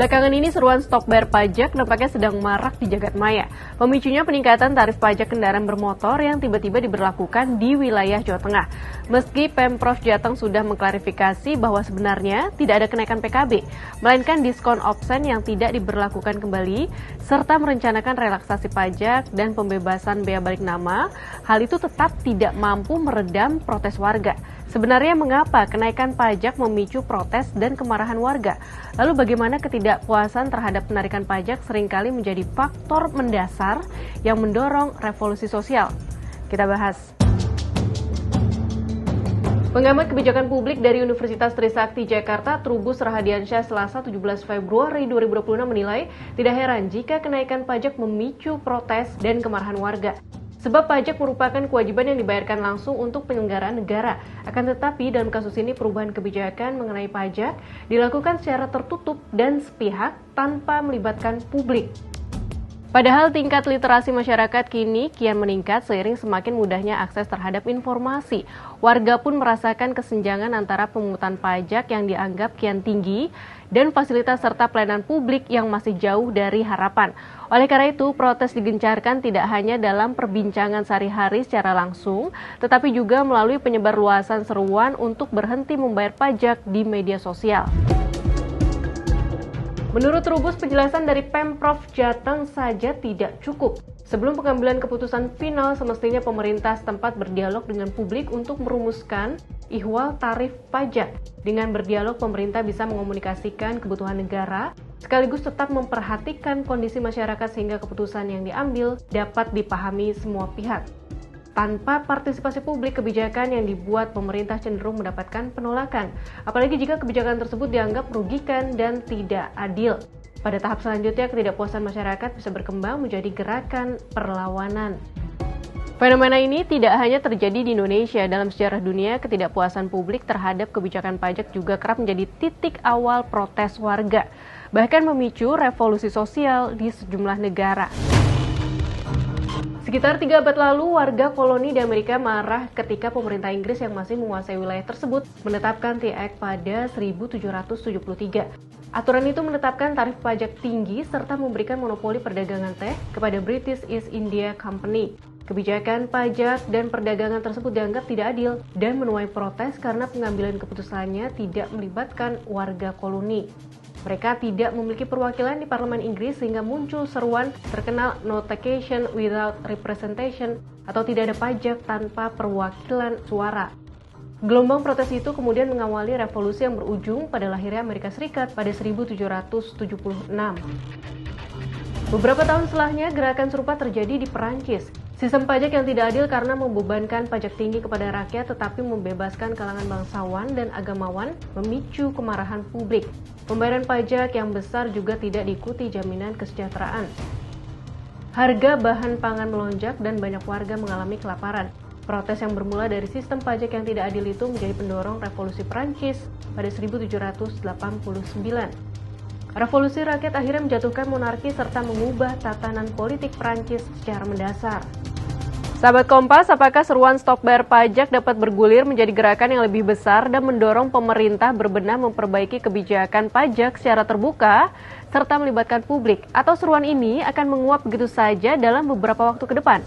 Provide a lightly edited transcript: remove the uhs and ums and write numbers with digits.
Belakangan ini seruan stop bayar pajak nampaknya sedang marak di jagat maya. Pemicunya peningkatan tarif pajak kendaraan bermotor yang tiba-tiba diberlakukan di wilayah Jawa Tengah. Meski Pemprov Jateng sudah mengklarifikasi bahwa sebenarnya tidak ada kenaikan PKB, melainkan diskon opsen yang tidak diberlakukan kembali, serta merencanakan relaksasi pajak dan pembebasan bea balik nama, hal itu tetap tidak mampu meredam protes warga. Sebenarnya mengapa kenaikan pajak memicu protes dan kemarahan warga? Lalu bagaimana ketidakpuasan terhadap penarikan pajak seringkali menjadi faktor mendasar yang mendorong revolusi sosial? Kita bahas. Pengamat kebijakan publik dari Universitas Trisakti Jakarta, Trubus Rahadiansyah, Selasa 17 Februari 2026 menilai tidak heran jika kenaikan pajak memicu protes dan kemarahan warga. Sebab pajak merupakan kewajiban yang dibayarkan langsung untuk penyelenggaraan negara. Akan tetapi dalam kasus ini perubahan kebijakan mengenai pajak dilakukan secara tertutup dan sepihak tanpa melibatkan publik. Padahal tingkat literasi masyarakat kini kian meningkat seiring semakin mudahnya akses terhadap informasi. Warga pun merasakan kesenjangan antara pemungutan pajak yang dianggap kian tinggi dan fasilitas serta pelayanan publik yang masih jauh dari harapan. Oleh karena itu, protes digencarkan tidak hanya dalam perbincangan sehari-hari secara langsung, tetapi juga melalui penyebarluasan seruan untuk berhenti membayar pajak di media sosial. Menurut Trubus, penjelasan dari Pemprov Jateng saja tidak cukup. Sebelum pengambilan keputusan final, semestinya pemerintah setempat berdialog dengan publik untuk merumuskan ihwal tarif pajak. Dengan berdialog, pemerintah bisa mengomunikasikan kebutuhan negara, sekaligus tetap memperhatikan kondisi masyarakat sehingga keputusan yang diambil dapat dipahami semua pihak. Tanpa partisipasi publik, kebijakan yang dibuat pemerintah cenderung mendapatkan penolakan, apalagi jika kebijakan tersebut dianggap merugikan dan tidak adil. Pada tahap selanjutnya, ketidakpuasan masyarakat bisa berkembang menjadi gerakan perlawanan. Fenomena ini tidak hanya terjadi di Indonesia. Dalam sejarah dunia, ketidakpuasan publik terhadap kebijakan pajak juga kerap menjadi titik awal protes warga, bahkan memicu revolusi sosial di sejumlah negara. Sekitar 3 abad lalu, warga koloni di Amerika marah ketika pemerintah Inggris yang masih menguasai wilayah tersebut menetapkan Tea Act pada 1773. Aturan itu menetapkan tarif pajak tinggi serta memberikan monopoli perdagangan teh kepada British East India Company. Kebijakan pajak dan perdagangan tersebut dianggap tidak adil dan menuai protes karena pengambilan keputusannya tidak melibatkan warga koloni. Mereka tidak memiliki perwakilan di parlemen Inggris sehingga muncul seruan terkenal no taxation without representation atau tidak ada pajak tanpa perwakilan suara. Gelombang protes itu kemudian mengawali revolusi yang berujung pada lahirnya Amerika Serikat pada 1776. Beberapa tahun setelahnya, gerakan serupa terjadi di Perancis. Sistem pajak yang tidak adil karena membebankan pajak tinggi kepada rakyat tetapi membebaskan kalangan bangsawan dan agamawan memicu kemarahan publik. Pembayaran pajak yang besar juga tidak diikuti jaminan kesejahteraan. Harga bahan pangan melonjak dan banyak warga mengalami kelaparan. Protes yang bermula dari sistem pajak yang tidak adil itu menjadi pendorong revolusi Perancis pada 1789. Revolusi rakyat akhirnya menjatuhkan monarki serta mengubah tatanan politik Perancis secara mendasar. Sahabat Kompas, apakah seruan stop bayar pajak dapat bergulir menjadi gerakan yang lebih besar dan mendorong pemerintah berbenah memperbaiki kebijakan pajak secara terbuka serta melibatkan publik? Atau seruan ini akan menguap begitu saja dalam beberapa waktu ke depan?